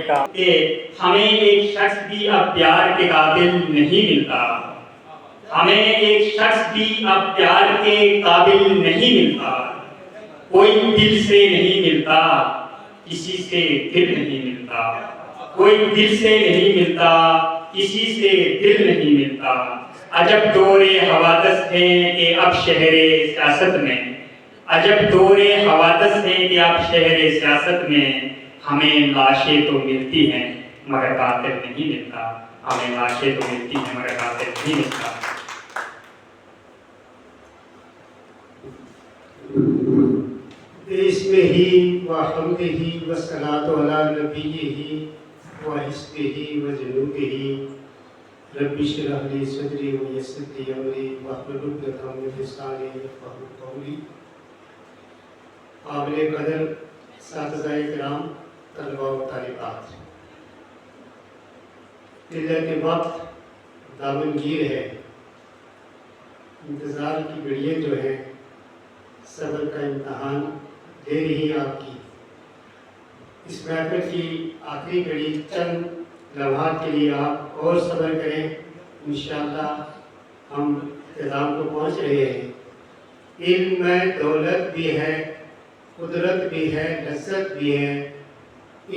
کا کہ ہمیں ایک شخص بھی اب پیار کے قابل نہیں ملتا، ہمیں ایک شخص بھی اب پیار کے قابل نہیں ملتا، کوئی دل سے نہیں ملتا، کسی سے دل نہیں ملتا، کوئی دل سے نہیں ملتا، کسی سے دل نہیں ملتا۔ عجب دور حوادث ہیں کہ اب شہر سیاست میں، عجب دور حوادث ہیں کہ اب شہر سیاست میں ہمیں لاشیں تو ملتی ہیں مگر قاتل نہیں ملتا، ہمیں لاشیں تو ملتی ہیں مگر قاتل نہیں ملتا۔ بسمہ وحمدہ والصلاۃ علی نبیہ وحسبہ وجنودہ رب اشرح لی صدری ویسر لی امری واحلل عقدۃ من لسانی یفقہوا قولی۔ قابل قدر اساتذہ کرام، طلباء و طالبات، قلت وقت دامنگیر ہے، انتظار کی گھڑیاں جو ہیں صبر کا امتحان دے رہی آپ کی۔ اس محفل کی آخری گھڑی چند لمحات کے لیے آپ اور صبر کریں، انشاءاللہ ہم اختتام کو پہنچ رہے ہیں۔ علم میں دولت بھی ہے، قدرت بھی ہے، لذت بھی ہے،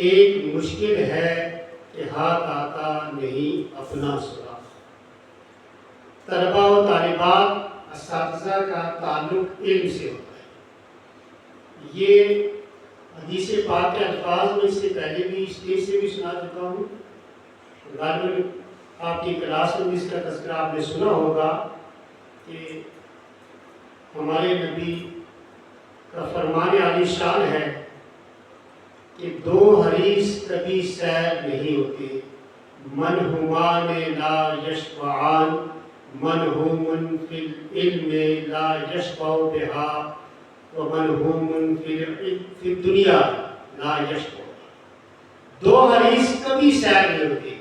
ایک مشکل ہے کہ ہاتھ آتا نہیں اپنا سراغ۔ طلباء و طالبات، اساتذہ کا تعلق علم سے ہوتا ہے۔ یہ حدیث پاک کے الفاظ میں اس سے پہلے بھی اسٹیج سے بھی سنا چکا ہوں، غالباً آپ کی کلاس میں بھی اس کا تذکرہ آپ نے سنا ہوگا کہ ہمارے نبی کا فرمان عالی شان ہے کہ دو حریص کبھی سیر نہیں ہوتے، منہمان لا یشبعان، منہوم فی العلم لا یشبع بہا ومنہوم فی الدنیا لا یشبع۔ دو حریص کبھی سیر نہیں ہوتے،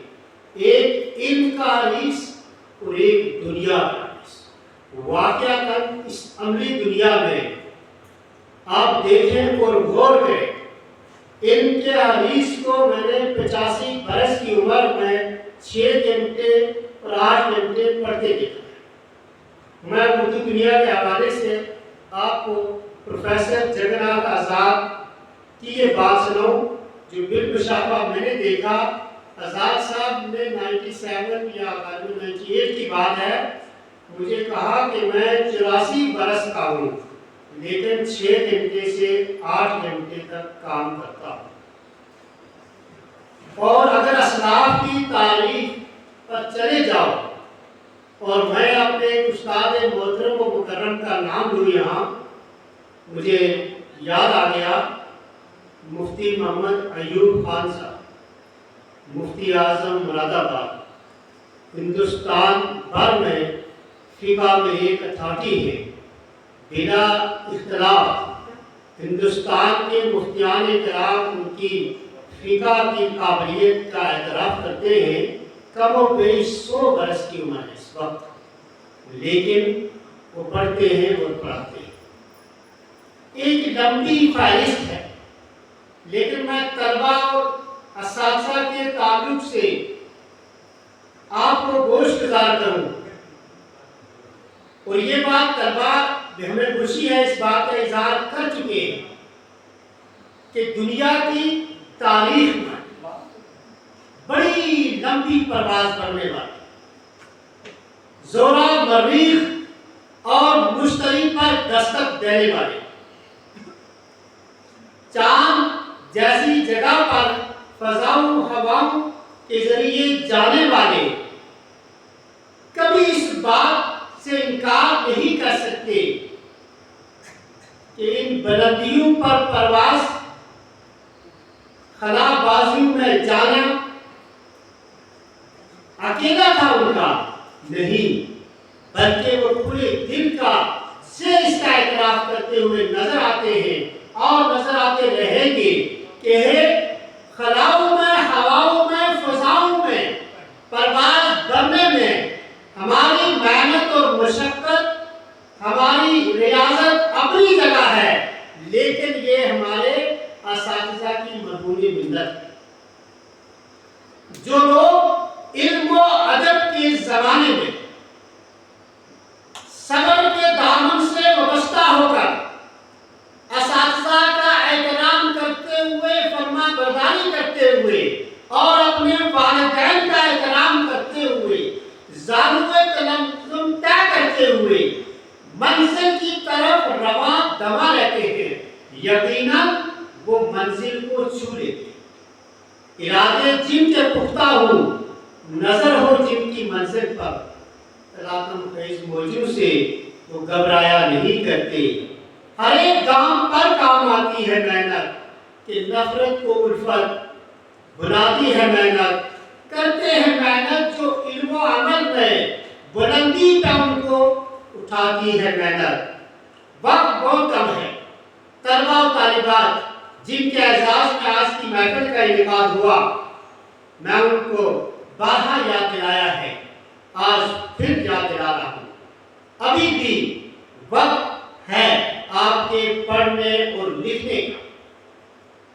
ایک علم کا حریص اور ایک دنیا کا حریص۔ واقعتاً اس عملی دنیا میں آپ دیکھیں اور غور کریں، علم کے حدیث کو میں نے 85 برس کی عمر میں 6 گھنٹے اور 8 گھنٹے پڑھتے دیکھا۔ میں اردو دنیا کے حوالے سے آپ کو پروفیسر جگناتھ آزاد کی یہ بات سناؤں جو بالمشافہ میں نے دیکھا۔ آزاد صاحب نے 97 یا 98 کی بات ہے، مجھے کہا کہ میں 84 برس کا ہوں لیکن 6 گھنٹے سے 8 گھنٹے تک کام کرتا ہوں۔ اور اگر اسلاف کی تاریخ پر چلے جاؤ اور میں اپنے استاد محترم و مکرم کا نام لوں یہاں، مجھے یاد آ گیا مفتی محمد ایوب خان صاحب، مفتی اعظم مراد آباد، ہندوستان بھر میں فقہ میں ایک اتھارٹی ہے۔ بلا اختلاف ہندوستان کے مفتیان کرام ان کی فقہ کی قابلیت کا اعتراف کرتے ہیں۔ کم و بیش 100 برس کی عمر ہے اس وقت، لیکن وہ پڑھتے ہیں اور پڑھاتے ہیں۔ ایک لمبی فہرست ہے، لیکن میں طلباء اور اساتذہ کے تعلق سے آپ کو گوش گزار کروں، اور یہ بات طلباء ہمیں خوشی ہے اس بات کا اظہار کر چکے ہیں کہ دنیا کی تاریخ میں بڑی لمبی پرواز کرنے والے، زورا مریخ اور مشتری پر دستک دینے والے، چاند جیسی جگہ پر فضاؤں ہواؤں کے ذریعے جانے والے کبھی اس بات سے انکار نہیں کر سکتے کہ ان بلندیوں پر پرواز، خلا بازیوں میں جانا اکیلا تھا ان کا نہیں، بلکہ وہ کھلے دل کا سے اس کا اعتراف کرتے ہوئے نظر آتے ہیں اور نظر آتے رہیں گے کہ خلاؤں میں، ہواؤں میں، فضاؤں میں پرواز کرنے میں ہماری محنت اور مشقت، ہماری ریاضت اپنی جگہ ہے، لیکن یہ ہمارے اساتذہ کی مرہون منت ہے۔ جو لوگ علم و ادب کے زمانے میں صبر کے دامن سے وابستہ ہو کر اساتذہ کا احترام کرتے ہوئے، فرما برداری کرتے ہوئے اور اپنے والدین کا احترام کرتے ہوئے، ضابطۂ تنظم طے کرتے ہوئے منزل کی طرف رواں دوا رہتے ہیں، یقیناً وہ منزل کو چھو لیتے ہیں۔ ارادے جن کے پختہ ہوں، نظر ہو جن کی منزل پر، تلاطم خیز موجوں سے وہ گھبرایا نہیں کرتے۔ ہر ایک کام پر کام آتی ہے محنت، کہ نفرت کو الفت بناتی ہے محنت، کرتے ہیں محنت جو علم و عمل میں بلندی پہ ان کو اٹھاتی ہے محنت۔ وقت بہت کم ہے۔ طلباء و طالبات جن کے اعزاز میں آج کی محفل کا انعقاد ہوا، میں ان کو بارہا یاد دلایا ہے، آج پھر یاد دلا رہا ہوں۔ ابھی بھی وقت ہے آپ کے پڑھنے اور لکھنے کا۔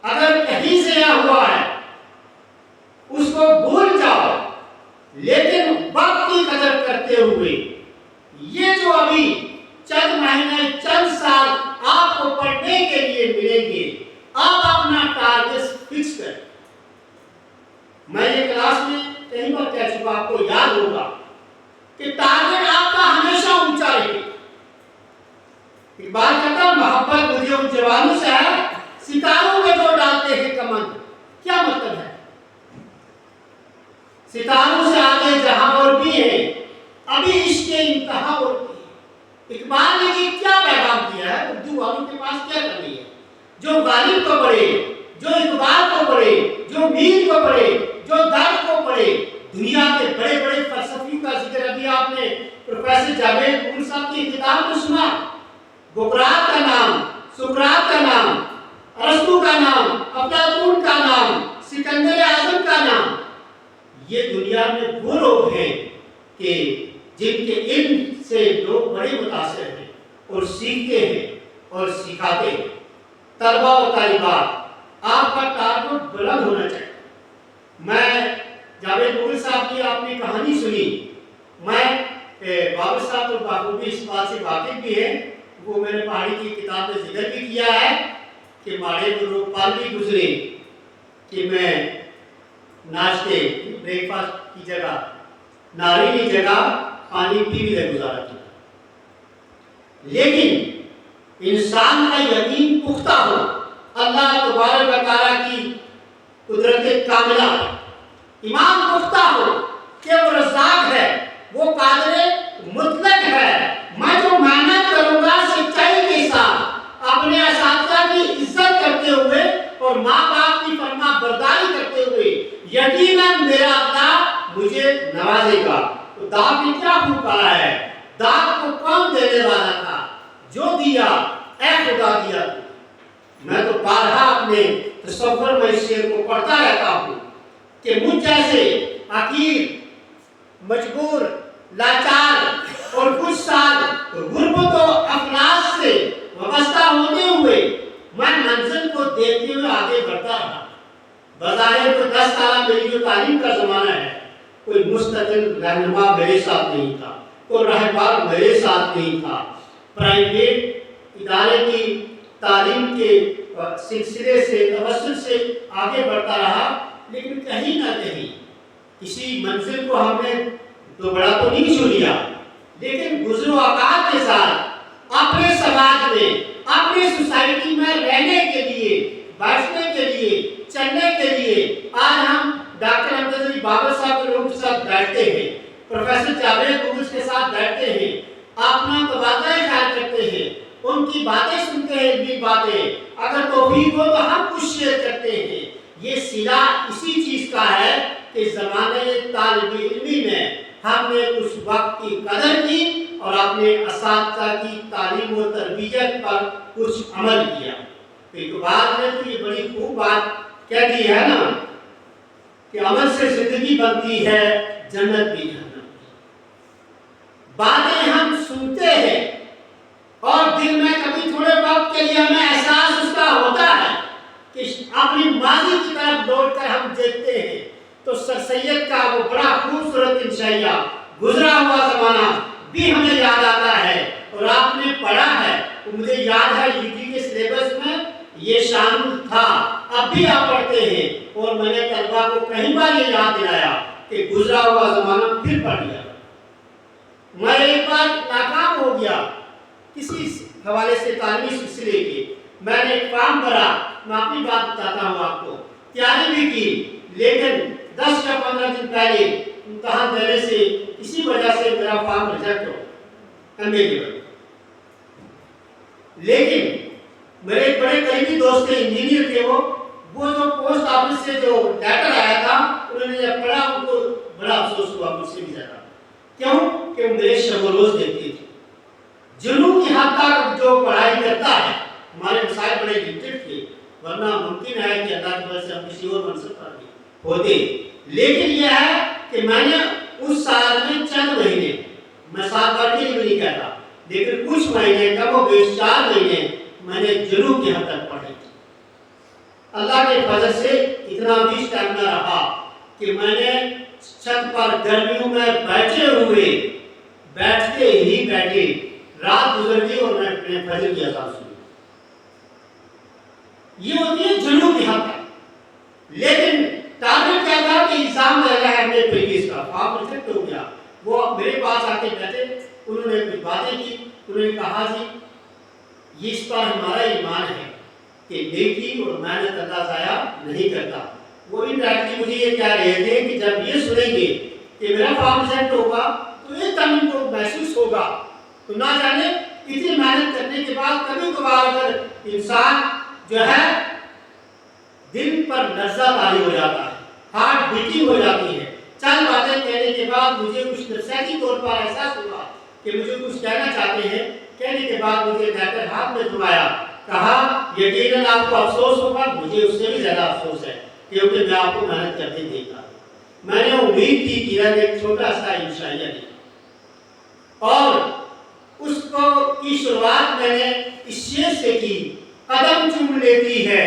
اگر کہیں ضیاع ہوا ہے اس کو بھول جاؤ، لیکن وقت کی قدر کرتے ہوئے یہ جو ابھی چند مہینے چند سال آپ کو پڑھنے کے لیے ملیں گے، آپ اپنا ٹارگٹ فکس کریں۔ میں یہ کلاس میں کئی بار کہہ چکا، آپ کو یاد ہوگا کہ ٹارگٹ آپ کا ہمیشہ اونچا رہے۔ اقبال کہتا محبت مجھے ان جوانوں سے ہے ستاروں میں جو ڈالتے ہیں کمند۔ کیا مطلب ہے؟ ستاروں سے آگے جہاں اور بھی ہے، ابھی عشق کے انتہا اور بھی ہے۔ اقبال نے یہ کیا پیغام دیا ہے؟ اردو والوں کے پاس کیا کرنی ہے؟ جو غالب کو پڑھے، جو اقبال کو پڑھے، جو میر کو پڑھے، جو درد کو پڑھے، دنیا کے بڑے بڑے فلسفیوں کا ذکر ابھی آپ نے پروفیسر جاوید مغل صاحب کی کتاب میں سنا۔ بقراط کا نام، سقراط کا نام، ارسطو کا نام، افلاطون کا نام، سکندر اعظم کا نام۔ یہ دنیا میں وہ لوگ ہیں کہ جن کے علم سے لوگ بڑے متاثر ہیں اور سیکھتے ہیں اور سکھاتے ہیں۔ طلباء و طالبات، آپ کا ٹارگٹ بلند ہونا چاہیے۔ میں جاوید مغل صاحب کی آپ نے کہانی سنی، میں بابر صاحب اور بخوبی اس بات سے واقف بھی ہیں، وہ میں نے پہاڑی کی کتاب میں ذکر بھی کیا ہے کہ ماڑے گروہ پال بھی گزرے کہ میں ناشتے بریک فاسٹ کی جگہ ناری کی جگہ پانی پی بھی گزارا کیا، لیکن انسان کا یقین پختہ ہو اللہ تبارک و تعالیٰ کی قدرت کاملہ، ایمان پختہ ہو کہ وہ رزاق ہے، وہ قادر مطلق ہے۔ میں جو محنت کروں گا سچائی کے ساتھ، اپنے اساتذہ کی عزت کرتے ہوئے اور ماں باپ کی فرما برداری کرتے ہوئے، یقیناً میرا اللہ مجھے نوازے گا۔ تو داغ نے کیا خوب کہا ہے، داغ کو کون دینے والا تھا؟ جو دیا اے خدا دیا تو۔ میں تو بارہا اپنے تصور میں اس شعر کو پڑھتا رہتا ہوں کہ مجھ جیسے حقیر، مجبور، لاچار اور کچھ سال غربت و افلاس سے وابستہ ہوتے ہوئے میں منزل کو دیکھتے ہوئے آگے بڑھتا رہا۔ بظاہر تو 10 سالہ میری جو تعلیم کا زمانہ ہے، کوئی مستقل رہنما میرے ساتھ نہیں تھا، کوئی رہبر میرے ساتھ نہیں تھا۔ پرائیویٹ ادارے کی تعلیم کے سلسلے سے توسل سے آگے بڑھتا رہا، لیکن کہیں نہ کہیں کسی منزل کو ہم نے دوبڑا تو نہیں چھو لیا، لیکن گزر و اوقات کے ساتھ اپنے سماج میں، اپنے سوسائٹی میں رہنے کے لیے، بیٹھنے کے لیے، چلنے کے لیے آج ہم ڈاکٹر امجد علی بابر صاحب کے لوگوں کے ساتھ بیٹھتے ہیں، پروفیسر جاوید مغل کے ساتھ بیٹھتے ہیں، اپنا تبادلہ خیال کرتے ہیں، ان کی باتیں سنتے ہیں، علمی باتیں، اگر توفیق ہو تو ہم کچھ شیئر کرتے ہیں۔ یہ صلہ اسی چیز کا ہے کہ زمانے طالب علمی میں ہم نے اس وقت کی قدر کی اور اپنے اساتذہ کی تعلیم و تربیت پر کچھ عمل کیا۔ اقبال نے تو یہ بڑی خوب بات کہہ دی ہے نا کہ عمل سے زندگی بنتی ہے، جنت بھی جہنم۔ باتیں ہم سنتے ہیں اور دل میں کبھی تھوڑے وقت کے لیے ہمیں احساس اس کا ہوتا ہے کہ اپنی ماضی کی طرف لوٹ کر ہم دیکھتے ہیں تو سر سید کا وہ بڑا خوبصورت انشائیہ گزرا ہوا زمانہ بھی ہمیں یاد آتا ہے، اور آپ نے پڑھا ہے، مجھے یاد ہے UG کے سلیبس میں یہ شامل تھا، اب بھی آپ پڑھتے ہیں، اور میں نے طلبہ کو کئی بار یہ یاد دلایا کہ گزرا ہوا زمانہ پھر پڑھ لیا۔ میں ایک بار ناکام ہو گیا کسی حوالے سے تعلیمی سلسلے کے، میں نے ایک فارم بھرا، میں اپنی بات بتاتا ہوں آپ کو، تیاری بھی کی، لیکن 10 یا 15 دن پہلے امتحان دینے سے اسی وجہ سے میرا فارم ریجیکٹ ہو ایم اے کے۔ لیکن میرے ایک بڑے قریبی دوست تھے، انجینئر تھے، وہ جو پوسٹ آفس سے جو لیٹر آیا تھا انہوں نے جب پڑھا ان کو بڑا افسوس ہوا مجھ سے بھی زیادہ۔ کیوں؟ کہ میرے شب و روز دیکھتے تھے، جنوں کی حد تک جو پڑھائی کرتا ہے، ہمارے مسائل بڑے لمیٹڈ تھے، ورنہ ممکن ہے کہ اللہ کی وجہ سے ہم کسی اور منصب پر بھی ہوتے، لیکن یہ ہے کہ میں نے اس سال میں چند مہینے، میں سال بھر کے لیے نہیں کہتا، لیکن کچھ مہینے کم و بیش 4 مہینے میں نے جنوں کی حد تک پڑھے۔ اللہ کے فضل سے اتنا بھی اسٹیمنا رہا کہ میں نے چھت پر گرمیوں میں بیٹھتے ہی بیٹھے رات گزر گئی اور میں اپنے فجر کی اذان سنی۔ یہ ہوتی ہے جنوں کی حد تک، لیکن ٹارگٹ کیا تھا کہ ایگزام لگا ہے اپنے پریویس کا، فارم ریجیکٹ ہو گیا۔ وہ میرے پاس آ کے بیٹھے، انہوں نے کچھ باتیں کی، انہوں نے کہا جی یہ اس پر ہمارا ایمان ہے کہ نیکی اور محنت اللہ ضائع نہیں کرتا۔ وہ انڈائریکٹلی مجھے یہ کہہ رہے تھے کہ جب یہ سنیں گے کہ میرا فارم ریجیکٹ ہوگا تو ایک دم ان کو محسوس ہوگا، تو نہ جانے اتنی محنت کرنے کے بعد کبھی کبھار اگر انسان جو ہے دل پر لرزہ طاری ہو جاتا ہے، ہارٹ بیٹنگ ہو جاتی ہے، چند باتیں کہنے کے بعد مجھے کچھ نفسیاتی طور پر احساس ہوا کہ مجھے کچھ کہنا چاہتے ہیں، کہنے کے بعد مجھے لیٹر ہاتھ میں تھمایا، کہا یقیناً آپ کو افسوس ہوگا، مجھے اس سے بھی زیادہ افسوس ہے کیونکہ میں آپ کو محنت کرتے دیکھا۔ میں نے امید کی کہ ایک چھوٹا سا انشائیہ لکھا، اور اس کو کی شروعات میں نے اس شعر سے کی، قدم چوم لیتی ہے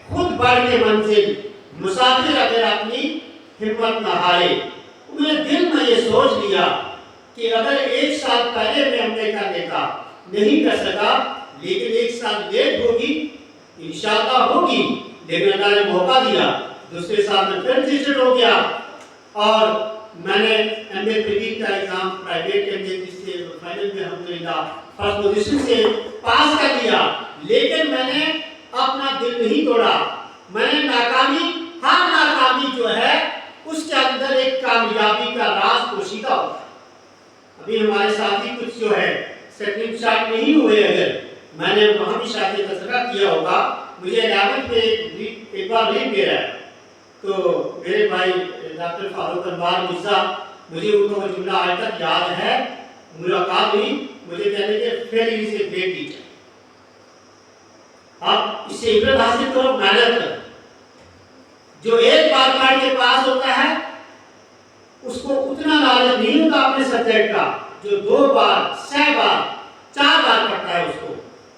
خود بڑھ کے منزل، مسافر اگر اپنی ہمت نہ ہارے۔ میں دل میں یہ سوچ لیا کہ اگر 1 سال پہلے میں حملے کر لیتا نہیں کر سکا، لیکن 1 سال لیٹ ہوگی انشاءاللہ ہوگی، لیکن اللہ نے موقع دیا، دوسرے سال میں پھر رجسٹر ہو گیا، اور میں نے ایم اے پری کا ایگزام پرائیویٹ کے لیے جس سے فائنل میں الحمدللہ فرسٹ پوزیشن سے پاس کر لیا، لیکن میں نے اپنا دل نہیں توڑا۔ میں نے ہر ناکامی جو ہے اس کے اندر ایک کامیابی کا راز پوشیدہ ہوتا ہے۔ ابھی ہمارے ساتھی کچھ جو ہے سیکنڈ شاٹ نہیں ہوئے، اگر میں نے وہاں بھی شاید تذکرہ کیا ہوگا، مجھے 11 میں ایک بار ریڈ دے رہا ہے، تو میرے بھائی ڈاکٹر فاروق انوار مرزا، مجھے ان کا وہ جملہ آج تک یاد ہے، ملاقات ہوئی، مجھے کہنے کہ فیل از اے گریٹ ٹیچر، آپ اس سے عبرت حاصل کرو، محنت کرو۔ جو ایک بار پڑھ کے پاس ہوتا ہے اس کو اتنا نالج نہیں ہوتا اپنے سبجیکٹ کا، جو 2 بار 6 بار 4 بار پڑھتا ہے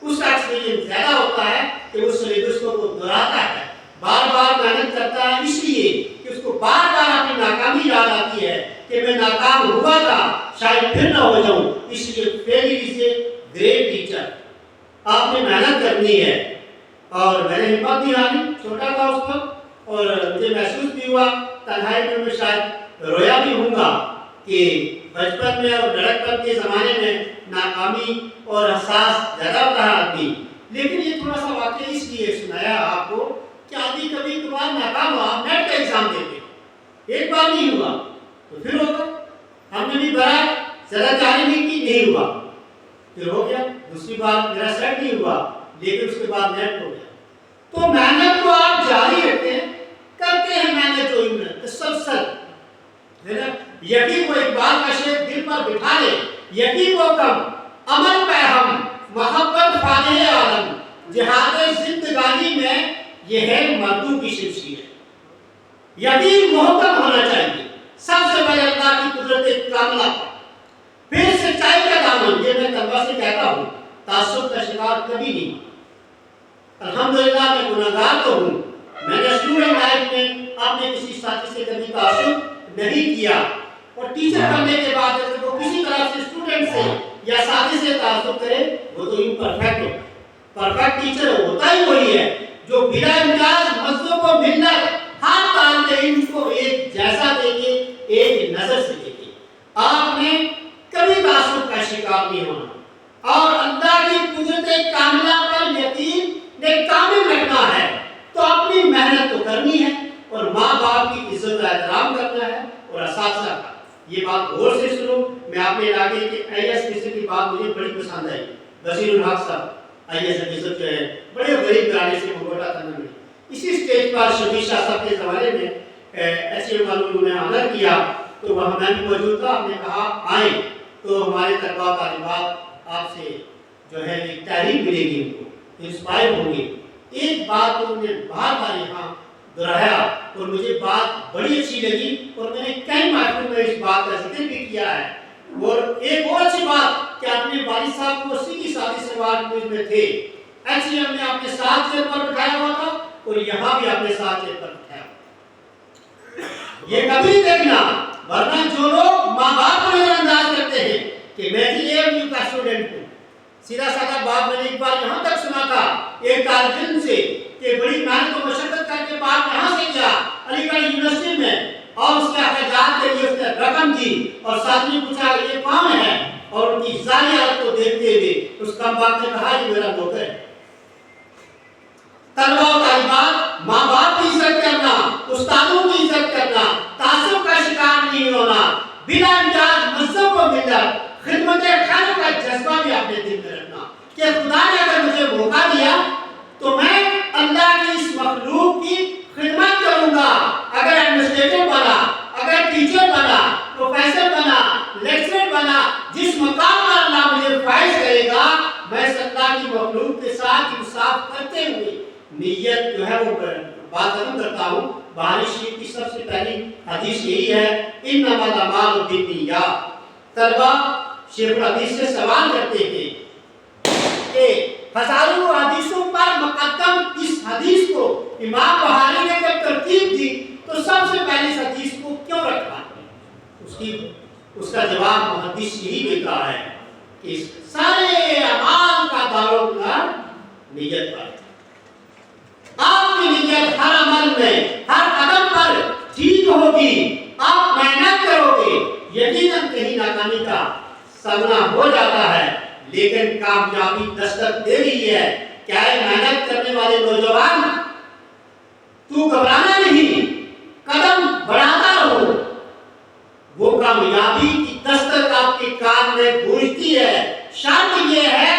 اس کا ایکسپیرینس زیادہ ہوتا ہے کہ اس سلیبس کو وہ دہراتا ہے، بار بار محنت کرتا ہے، اس لیے کہ اس کو بار بار اپنی ناکامی یاد آتی ہے کہ میں ناکام ہوا تھا، شاید پھر نہ ہو جاؤں، اس لیے failure is a great teacher. آپ نے محنت کرنی ہے، اور میں نے ہمت نہیں ہاری، چھوٹا تھا اس وقت، اور مجھے محسوس بھی ہوا، تنہائی میں شاید رویا بھی ہوں گا کہ بچپن میں اور لڑکپن کے زمانے میں ناکامی اور احساس زیادہ ہوتا ہے آدمی، لیکن یہ تھوڑا سا واقعہ اس لیے سنایا آپ کو کہ آدمی کبھی کبھار ناکام ہوا، نیٹ کا ایگزام دیتے، ایک بار نہیں ہوا تو پھر ہوگا، ہم نے بھی بڑا زیادہ جاری نہیں کی، نہیں ہوا، پھر ہو گیا، دوسری بار میرا سیٹ نہیں ہوا، لیکن اس کے بعد نیٹ ہو گیا۔ تو محنت کو آپ جاری رکھتے ہیں، کرتے ہیں محنت و ہمت تسلسل، یقین کو اقبال کا شعر دل پر بٹھا لے، یقین کو کم عمل پہ ہم محبت فاتح عالم، جہاد زندگانی میں یہ ہے مردوں کی شمشیر، یقین محکم ہونا چاہیے، سب سے پہلے اللہ کی قدرت کاملہ، پھر سچائی کا دامن، یہ میں طلبہ سے کہتا ہوں، تعصب کا شکار کبھی نہیں، الحمدللہ میں گناہگار تو ہوں، میں نے اسٹوڈنٹ لائف میں اپنے کسی ساتھی سے کبھی تعصب نہیں کیا، اور ٹیچر بننے کے بعد اگر وہ کسی طرح سے اسٹوڈنٹ سے یا ساتھی سے تعصب کرے وہ تو امپرفیکٹ ہوتا ہے۔ پرفیکٹ ٹیچر ہوتا ہی وہی ہے جو بلا امتیاز مزدور کو ملت ہر طالب علم کو ایک جیسا دیکھے، ایک نظر سے دیکھے۔ آپ نے کبھی تعصب کا شکار نہیں ہونا، اور اللہ کی قدرت کاملہ پر یقین کامل رکھنا ہے تو اپنی محنت تو کرنی ہے، اور ماں باپ کی عزت و احترام کرنا ہے، اور اساتذہ کا۔ یہ بات غور سے سنو، میں آپ نے علاقے کے IAS آفیسر کی بات مجھے بڑی پسند آئی، بصیر الحق صاحب IAS آفیسر جو ہے، بڑے غریب گھرانے سے منگوٹا تھانہ میں۔ اسی سٹیج پر شبیر شاہ صاحب کے زمانے میں ایسے معلوم نے آنر کیا تو وہاں میں بھی موجود تھا۔ ہم نے کہا آئیں تو ہمارے طلباء طالبات آپ سے جو ہے ایک تحریک ملے گی، ان کو انسپائر ہوں گے۔ ایک بات انہوں نے بار بار یہاں دہرایا اور مجھے بات بڑی اچھی لگی، اور میں نے کئی محفل میں اس بات کا ذکر بھی کیا ہے۔ اور ایک اور اچھی بات کہ اپنے والد صاحب کو اسی کی ساتھی سوال میں تھے، HM نے اپنے ساتھ چیر پر بٹھایا ہوا تھا اور یہاں بھی اپنے ساتھ چیر پر بٹھایا ہوا۔ یہ کبھی دیکھنا، ورنہ جو لوگ ماں باپ کو نظر انداز کرتے ہیں کہ میں AMU کا اسٹوڈنٹ ہوں، سیدھا سادہ بات میں نے ایک بار یہاں تک سنا تھا ایک طالب علم سے کہ بڑی محنت و مشقت کر کے بعد یہاں سے گیا علی گڑھ یونیورسٹی میں، اور اس کے اخراجات کے لیے اس نے رقم دی، اور ساتھ میں پوچھا یہ کون ہے، اور ان کی ظاہری حالت کو دیکھتے ہوئے اس کم باپ نے کہا یہ میرا نوکر ہے۔ طلباء و طالبات، ماں باپ کی عزت کرنا، استادوں کی عزت کرنا، تعصب کا شکار نہیں ہونا، بلا امتیاز مذہب کو ملت، خدمت خلق کا جذبہ بھی اپنے دل میں رکھنا کہ خدا نے اگر مجھے موقع دیا تو میں اللہ کی اس مخلوق کی خدمت کروں گا۔ اگر ایڈمنسٹریٹر بنا، اگر ٹیچر بنا، پروفیسر بنا، لیکچرر بنا، جس مقام پر اللہ مجھے فائز کرے گا، میں اللہ کی مخلوق کے ساتھ انصاف کرتے ہوئے نیت جو ہے وہ بات ختم کرتا ہوں۔ بخاری شریف کی سب سے پہلی حدیث یہی ہے، انما الاعمال بالنیات۔ طلبہ شیخ الحدیث سے سوال کرتے ہیں کہ ہزاروں حدیثوں پر مقدم اس حدیث کو امام بخاری نے جب ترتیب دی تو سب سے پہلے اس حدیث کو کیوں رکھا؟ اس کا جواب محدث یہی دیتا ہے کہ سارے اعمال کا دارومدار نیت پر۔ آپ کی نیت ہر عمل میں، ہر قدم پر ٹھیک ہوگی، آپ محنت کرو گے، یقیناً کہیں ناکامی کا سامنا ہو جاتا ہے، لیکن کامیابی دستک دے رہی ہے۔ کیا ہے محنت کرنے والے نوجوان، تو گھبرانا نہیں، قدم بڑھاتا رہو، وہ کامیابی کی دستک آپ کے کان میں گونجتی ہے۔ شرط یہ ہے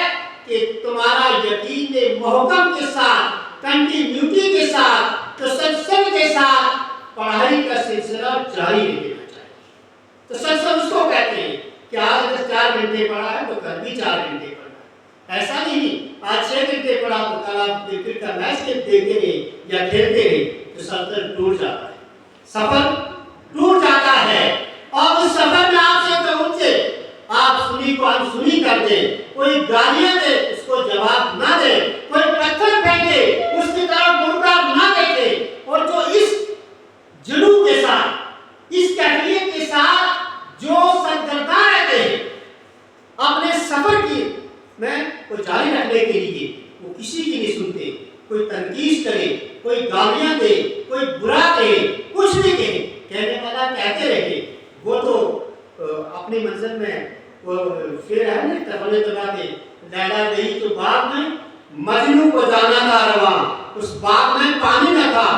کہ تمہارا یقین محکم کے ساتھ، کنٹینیوٹی کے ساتھ، تسلسل کے ساتھ پڑھائی کا سلسلہ جاری رہنا چاہیے۔ تسلسل اس کو کہتے ہیں کہ آج اگر 4 گھنٹے پڑھا ہے تو کل بھی 4 گھنٹے پڑھنا ہے، ایسا نہیں آج 6 گھنٹے پڑھا تو کل آپ کرکٹ کا میچ دیکھتے رہے یا کھیلتے رہے، تسلسل ٹوٹ جاتا ہے، سفر ٹوٹ جاتا ہے۔ اور اس سفر میں آپ سے کہوں سے آپ سنی کو انسنی کر دیں، کوئی گالیاں دے اس کو جواب نہ دے، کوئی پتھر پھینکے اس کی طرف مڑ کر نہ دیکھے، اور جو اس جنون کے ساتھ، اس کیفیت کے ساتھ جو سرگرداں رہتے ہیں اپنے سفر کی میں کو جاری رکھنے کے لیے، وہ کسی کی نہیں سنتے، کوئی تنقید کرے، کوئی گالیاں دے، کوئی برا کہے، کچھ بھی کہے، کہنے والا کہتے رہے، وہ تو اپنی منزل میں وہ شعر ہے نا تفل تبا کے، لیلا گئی تو باغ میں مجنوں کو جانا تھا رواں، اس باغ میں پانی نہ تھا،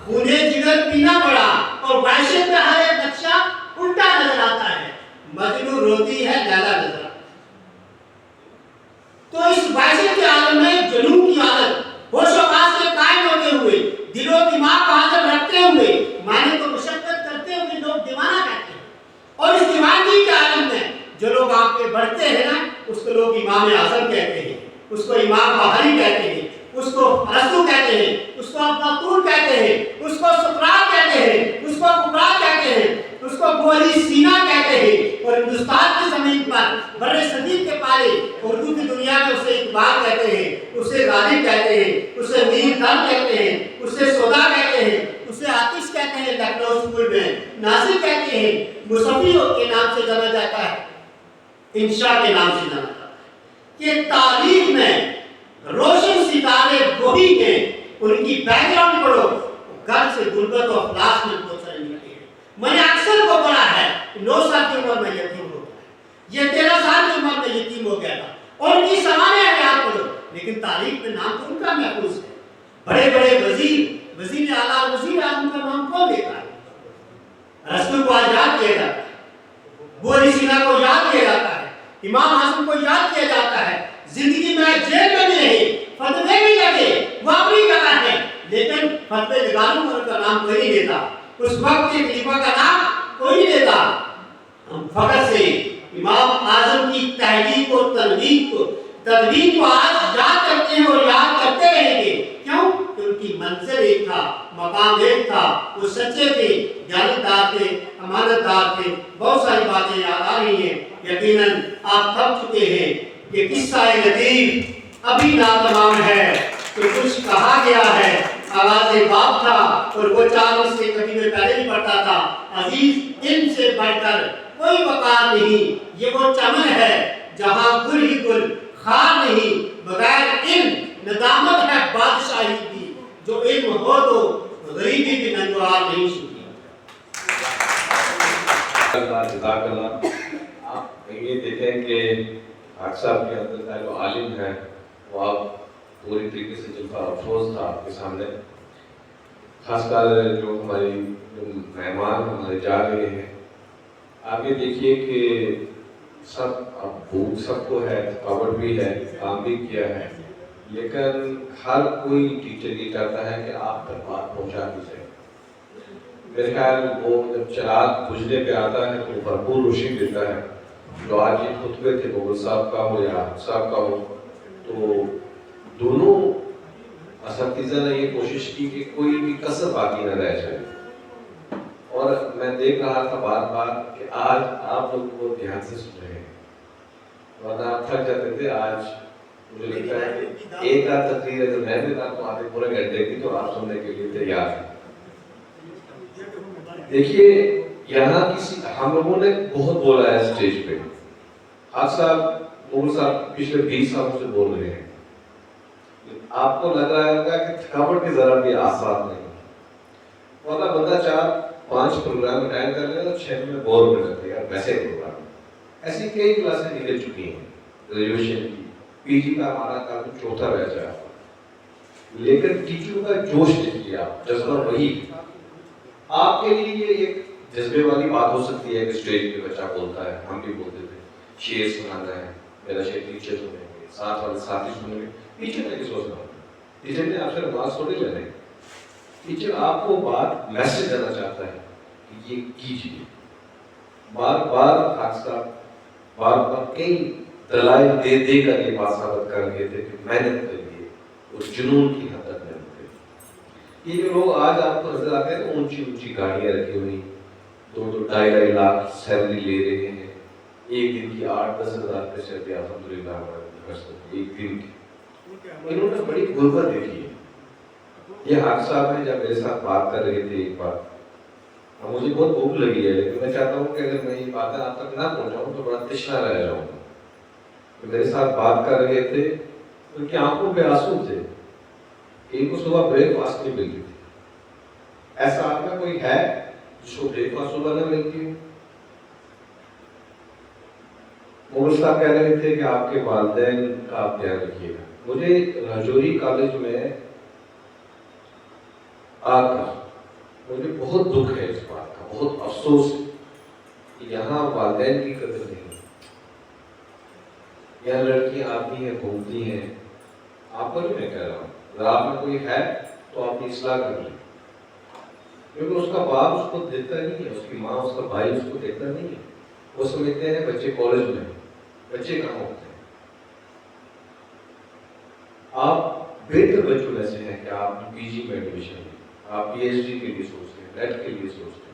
خونے جگر پینا پڑا، اور وحشت میں ہر ایک نقشہ الٹا نظر آتا ہے، مجنوں روتی ہے، لیلا نظر آتا ہے۔ تو اس وحشت کے عالم میں جنون کی حالت ہوش و حواس سے قائم ہوتے ہوئے، دل و دماغ کو حاضر رکھتے ہوئے، معنی کو مشقت کرتے ہوئے لوگ دیوانہ کہتے ہیں، اور اس دیوانگی کے عالم میں جو لوگ آپ پہ بڑھتے ہیں نا، اس کو لوگ امام اعظم کہتے ہیں، اس کو امام بخاری کہتے ہیں، اس کو ارسطو کہتے ہیں، اس کو افلاطون کہتے ہیں، اس کو سقراط کہتے ہیں، اس کو کبرات کہتے ہیں، اس کو ابو علی سینا کہتے ہیں، اور ہندوستان کی زمین پر بر صغیر کے پارے اردو کی دنیا میں اسے اقبال کہتے ہیں، اسے غالب کہتے ہیں، اسے میر دم کہتے ہیں، اسے شعلہ کہتے ہیں، اسے آتش کہتے ہیں لکھنؤ اسکول میں، ناصر کہتے ہیں، مصفی کے نام سے جانا جاتا ہے، انشاء کے نام سے جانا جاتا ہے۔ کہ تاریخ میں روشن ستارے وہی ہیں، ان کی بیک گراؤنڈ پڑھو، گھر سے غربت و افلاس میں بہت سارے نکلے ہیں۔ میں نے اکثر کو پڑھا ہے 9 سال کی عمر میں یتیم ہو گیا، یہ 13 سال کی عمر میں یتیم ہو گیا تھا، اور ان کی سوانح حیات پڑھو، لیکن تاریخ میں نام تو ان کا محفوظ ہے۔ بڑے بڑے وزیر اعلیٰ اور وزیر اعظم کا نام کون دیتا ہے؟ ارسطو کو آج یاد کیا جاتا ہے، بوری سینا کو یاد کیا جاتا ہے، امام اعظم کو یاد کیا جاتا ہے۔ زندگی میں جیل میں بھی رہے، فتوے بھی لگے، وہ اپنی جگہ ہے، لیکن فتوے نگاروں پر کا نام کوئی نہیں دیتا، اس وقت کے خلیفہ کا نام کوئی نہیں دیتا۔ ہم فخر سے امام اعظم کی تحریک و تدوین کو آج یاد کرتے ہیں اور یاد کرتے رہیں گے۔ کیوں؟ کہ ان کی منزل ایک تھا، مقام ایک تھا، وہ سچے تھے، دیانتدار تھے، امانت دار تھے۔ بہت ساری باتیں یاد آ رہی ہیں، یقیناً آپ تھک چکے ہیں۔ یہ قصہ لطیف ابھی ناتمام ہے، تو کچھ کہا گیا ہے۔ آواز باپ تھا اور وہ 4 اس سے کبھی میں پہلے نہیں پڑھتا تھا، عزیز علم سے بڑھ کر کوئی وقار نہیں، یہ وہ چمن ہے جہاں گل ہی گل، خار نہیں، بغیر علم ندامت ہے بادشاہی کی، جو علم ہو تو غریبی بھی ننگوار نہیں چھوٹی۔ جزاک اللہ۔ آپ یہ دیکھیں کہ حاج صاحب کے اندر کا جو عالم ہے وہ آپ پوری طریقے سے جن کا افسوس تھا آپ کے سامنے، خاص کر جو ہماری مہمان ہمارے جا رہے ہیں، آپ یہ دیکھیے کہ سب اب بھوک سب کو ہے، تھکاوٹ بھی ہے، کام بھی کیا ہے، لیکن ہر کوئی ٹیچر یہ چاہتا ہے کہ آپ تک بات پہنچا دی جائے۔ میرے خیال وہ جب چراغ بجھنے پہ آتا ہے تو بھرپور روشنی دیتا ہے۔ جو آج یہ خطبے تھے مغل صاحب کا ہو یا صاحب کا ہو، تو دونوں اساتذہ نے یہ کوشش کی کہ کوئی بھی کسر باقی نہ رہ جائے، اور میں دیکھ رہا تھا بار بار کہ آج آپ لوگ کو دھیان سے سن رہے ہیں، ورنہ آپ تھک جاتے تھے۔ آج مجھے لگتا ہے کہ ایک آدھ تقریر اگر میں بھی نہ تو آدھے پورے گھنٹے کی تو آپ سننے کے لیے تیار ہیں۔ دیکھیے یہاں ہم لوگوں نے بہت بولا ہے اسٹیج پہ، حاج صاحب مغل صاحب پچھلے 20 سالوں سے بول رہے ہیں، آپ کو لگ رہا ہوگا کہ تھکاوٹ کے ذرا بھی آثار نہیں، ورنہ بندہ 4-5 پروگرام اٹینڈ کر لے تو 6 میں بور ہو جاتے ہیں۔ ویسے پروگرام ایسی کئی کلاسیں نکل چکی ہیں گریجویشن کی، پی جی کا ہمارا کام 4تھا بیچ ہے، لیکن ٹیچروں کا جوش دیکھیے آپ، جذبہ وہی۔ آپ کے لیے یہ ایک جذبے والی بات ہو سکتی ہے کہ اسٹیج پہ بچہ بولتا ہے، ہم بھی بولتے تھے شعر سنانا ہے، میرا شعر ٹیچر سنیں گے، ساتھ والے ساتھی سنیں گے، ٹیچر نے کس سوچنا ہوتا ہے؟ ٹیچر نے آپ سے بات تھوڑی لینا ہے، ٹیچر آپ کو بات میسج دینا چاہتا ہے کہ یہ کیجیے۔ بار بار حاج صاحب بار بار کئی دلائل دے دے کر یہ بات ثابت کر رہے تھے کہ محنت کریے، اس جنون کی حد تک محنت کریے۔ یہ جو لوگ آج آپ کو نظر آتے ہیں اونچی اونچی گاڑیاں رکھی ہوئی، 2-2-2.5 لاکھ سیلری لے رہے ہیں، ایک دن کی 8-10 ہزار روپے سے الحمدللہ ایک دن کی، انہوں نے بڑی غربت دیکھی ہے۔ یہ حاج صاحب ہیں جب میرے ساتھ بات کر رہے تھے ایک بار، مجھے بہت بھوک لگی ہے، لیکن میں چاہتا ہوں کہ اگر میں یہ باتیں آپ تک نہ پہنچاؤں تو بڑا تشنا رہ جاؤں گا۔ میرے ساتھ بات کر رہے تھے ان کی آنکھوں پہ آنسو تھے، ان کو صبح بریک فاسٹ نہیں ملتی تھی۔ ایسا آپ میں کوئی ہے جس کو بریک فاسٹ صبح نہ ملتی ہو؟ مغل صاحب کہہ رہے تھے کہ آپ کے والدین کا آپ دھیان رکھیے گا۔ مجھے راجوری کالج میں آ کر مجھے بہت دکھ ہے اس بات کا، بہت افسوس ہے کہ یہاں والدین کی قدر نہیں، یہاں لڑکیاں آتی ہیں گھومتی ہیں، آپ کو نہیں میں کہہ رہا ہوں، اگر آپ میں کوئی ہے تو آپ کی اصلاح کر لیں، کیونکہ اس کا باپ اس کو دیکھتا نہیں ہے، اس کی ماں اس کا بھائی اس کو دیکھتا نہیں ہے، وہ سمجھتے ہیں بچے کالج میں، بچے کہاں ہوتے ہیں؟ آپ بہتر بچوں میں سے ہیں کہ آپ پی جی میں ایڈمیشن لیں، آپ پی ایچ ڈی کے لیے سوچتے ہیں، نیٹ کے لیے سوچتے ہیں۔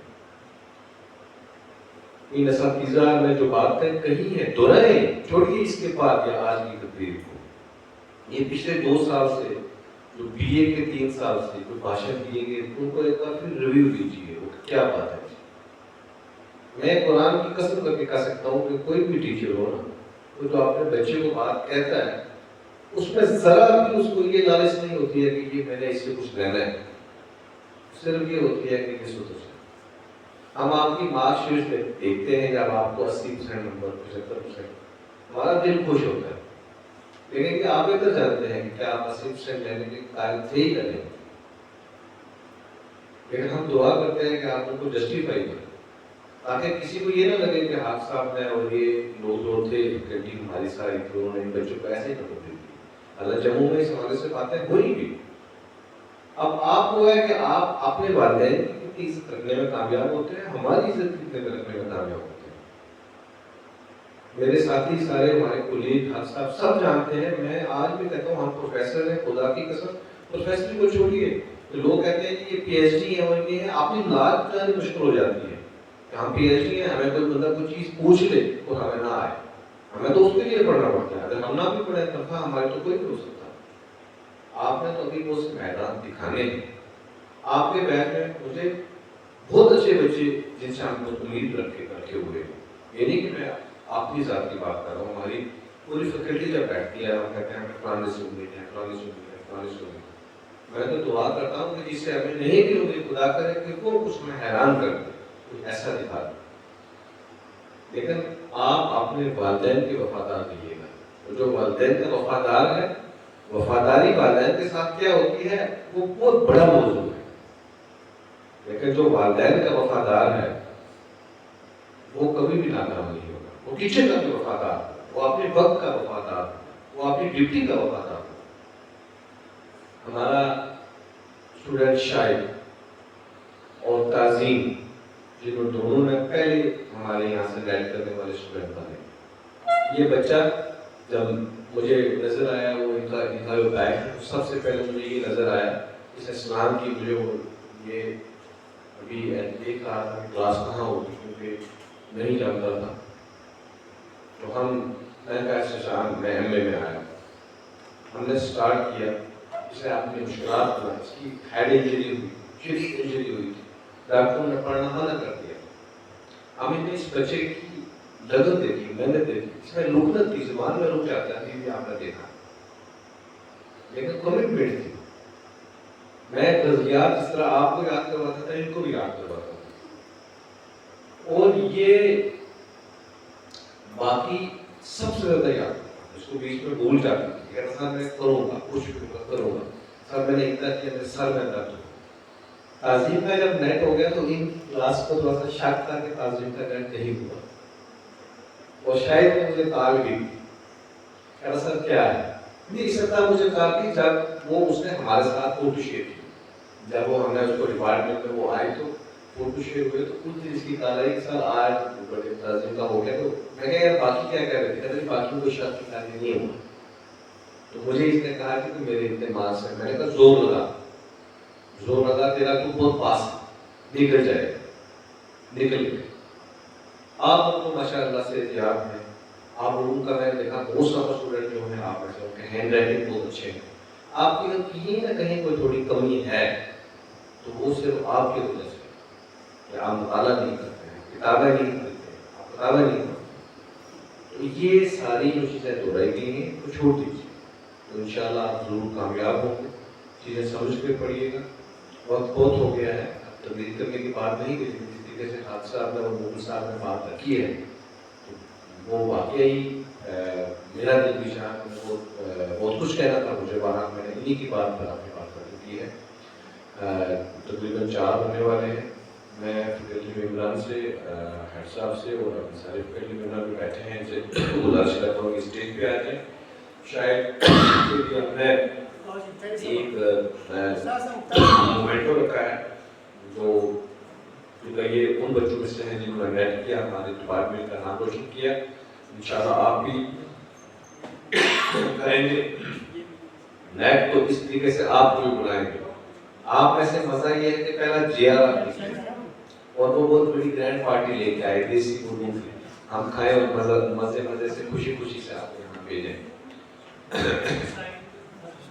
ان اساتذہ نے جو باتیں کہی ہیں دہرائیں، چھوڑیے اس کے بعد یا آج کی تقریر کو، یہ پچھلے 2 سال سے جو BA کے 3 سال سے کوئی بھاشن دیے گئے ان کو ایک بار پھر ریویو دیجیے وہ کیا بات ہے. میں قرآن کی قسم کر کے کہہ سکتا ہوں کہ کوئی بھی ٹیچر ہو نا وہ جو اپنے بچے کو بات کہتا ہے اس میں ذرا بھی اس کو یہ لالچ نہیں ہوتی ہے کہ یہ میں نے اس سے کچھ لینا ہے, صرف یہ ہوتی ہے کہ کس وجہ سے ہم آپ کی مارک شیٹ میں دیکھتے ہیں جب آپ کو 80% نمبر 75% ہمارا دل خوش ہوتا ہے, لیکن کہ آپ ادھر جانتے ہیں کہ کیا آپ 80% لینے کے قائل تھے ہی کریں, لیکن ہم دعا کرتے ہیں کہ آپ ان کو جسٹیفائی کریں تاکہ کسی کو یہ نہ لگے کہ حاج صاحب نے اور یہ لوگ جو تھے کینٹین ہماری ساری تھی انہوں نے ان بچوں کو ایسے ہی کر دی. اللہ جموں میں اس حوالے سے باتیں ہوئی بھی. اب آپ کو ہے کہ آپ اپنے والدین کی کتنی عزت رکھنے میں کامیاب ہوتے ہیں, ہماری عزت کتنے رکھنے میں کامیاب ہوتے ہیں. میرے ساتھی سارے ہمارے کولیگ حاج صاحب سب جانتے ہیں, میں آج بھی کہتا ہوں ہم پروفیسر ہیں, خدا کی قسم پروفیسر کو چھوڑیے لوگ کہتے ہیں کہ یہ PhD ہے اور یہ ہے, اپنی لات جانی مشکل ہو جاتی ہے کہ ہم PhD ہیں, ہمیں کوئی بندہ کوئی چیز پوچھ لے اور ہمیں نہ آئے, ہمیں تو اس کے لیے پڑھنا پڑتا ہے. اگر ہم نہ بھی پڑھیں تنخواہ ہمارے تو کوئی نہیں ہو سکتا. آپ نے تو ابھی وہ میدان دکھانے ہیں. آپ کے بیچ میں مجھے بہت اچھے بچے جن سے ہم کو امید رکھے ہوئے ہیں, یہ نہیں کہ میں اپنی ذات کی بات کر رہا ہوں, ہماری پوری فیکلٹی جب بیٹھتی ہے ہم کہتے ہیں فلانے سے امید ہے, فلانے سے امید ہے, فلانے سے امید ہے. میں تو دعا کرتا ہوں کہ جس سے ہمیں نہیں بھی ہوگی خدا کرے کہ وہ کچھ میں حیران کر دے, کچھ ایسا دکھا دے. لیکن آپ اپنے والدین کے وفادار رہیے گا. جو والدین کا وفادار ہے, وفاداری والدین کے ساتھ کیا ہوتی ہے وہ بہت بڑا موضوع ہے, لیکن جو والدین کا وفادار ہے وہ کبھی بھی ناکام نہیں ہوگا. وہ ٹیچر کا بھی وفادار ہے, وہ اپنے وقت کا وفادار ہے, وہ اپنی ڈیوٹی کا وفادار ہے. ہمارا اسٹوڈنٹ شاہد اور تعظیم جنہوں دونوں نے پہلے ہمارے یہاں سے گائیڈ کرنے والے اسٹوڈنٹ بنے, یہ بچہ جب مجھے نظر آیا وہ ان کا جو بیگ ہے سب سے پہلے مجھے یہ نظر آیا اس اسلام کی مجھے وہ یہ ابھی دیکھ رہا تھا کہ کلاس کہاں ہوگی کیونکہ نہیں جانتا تھا. تو میں کہا ششان میں MA میں آیا, ہم نے اسٹارٹ کیا. اسے اپنی مشکلات میں اس کی ہیڈ انجری ہوئی, چیسٹ انجری ہوئی تھی, ڈاکٹروں نے پڑھنا منع کر دیا. ہم نے اس بچے کی لگن دیکھی, محنت دیکھی, اس میں لکنت تھی, زبان میں رک جاتا ہے, بھی آپ نے دیکھا, لیکن کمٹمنٹ تھی. میں غزلیات جس طرح آپ کو یاد کرواتا تھا ان کو بھی یاد کرواتا تھا, اور یہ باقی سب سے زیادہ یاد کرتا. اس کو بیچ میں بھول جاتی تھی کہ سر میں کروں گا, کچھ کروں گا, سر میں نے اتنا کیا میرے سر میں درد. تعظیم کا جب نیٹ ہو گیا تو ان کلاس کو تھوڑا سا شک تھا کہ تعظیم کا نیٹ نہیں ہوا, اور شاید مجھے کال بھی کہا سر کیا ہے, نہیں سکتا مجھے کال کی جب وہ اس نے ہمارے ساتھ فوٹو شیئر کی, جب وہ ہم نے اس کو ڈپارٹمنٹ میں وہ آئی تو فوٹو شیئر ہوئے تو اس دن اس کی کال آئی کہ سر آج بڑے تعظیم کا ہو گیا. تو میں کہا یار باقی کیا کہہ رہے تھے, کہتے باقی کوئی شک کی کال نہیں ہوا. تو مجھے اس نے کہا کہ میرے اتنے مارکس ہیں. میں نے کہا زور لگا تیرا تو بہت پاس ہے, نکل جائے نکل گئے. آپ ان کو ماشاء اللہ سے یاد ہے, آپ ان کا میں نے دیکھا بہت سارا اسٹوڈنٹ جو ہیں آپ میں سے ان کے ہینڈ رائٹنگ بہت اچھے ہیں. آپ کی کہیں نہ کہیں کوئی تھوڑی کمی ہے تو وہ صرف آپ کی وجہ سے کہ آپ مطالعہ نہیں کرتے ہیں, کتابیں نہیں پڑھتے ہیں, آپ کتابیں نہیں پڑھتے. تو یہ ساری جو چیزیں دہرائی گئی ہیں تو چھوڑ دیجیے, تو انشاءاللہ آپ ضرور کامیاب ہوں گے. چیزیں سمجھ کے پڑھیے گا. وقت بہت ہو گیا ہے, اب تبدیل کرنے کی بات نہیں کریں. جس طریقے سے حادثہ صاحب نے اور مغل صاحب نے بات رکھی ہے تو وہ واقعی میرا دل بھی چاہا, بہت کچھ کہنا تھا مجھے, وہاں میں نے انہیں کی بات پر آپ نے بات کر دی ہے. تقریباً 4 ہونے والے ہیں. میں فیکلٹی ممبران سے, ہیڈ صاحب سے اور اپنے سارے فیکلٹی ممبران بھی بیٹھے ہیں, ان سے گزارش کرتا ہوں کہ اسٹیج پہ آ جائیں. شاید ہم نے ایک مومنٹو رکھا ہے جو یہ ان بچوں میں سے ہیں جنہوں نے نیٹ کیا, ہمارے ڈپارٹمنٹ کا نام روشن کیا. انشاءاللہ آپ بھی کریں گے نیٹ, تو اس طریقے سے آپ کو بھی بلائیں گے. آپ میں سے مزہ یہ ہے کہ پہلا JR اور وہ بہت بڑی گرینڈ پارٹی لے کے آئے, دیسی اردو کی, ہم کھائیں اور مزے سے خوشی سے آپ کو یہاں بھیجیں.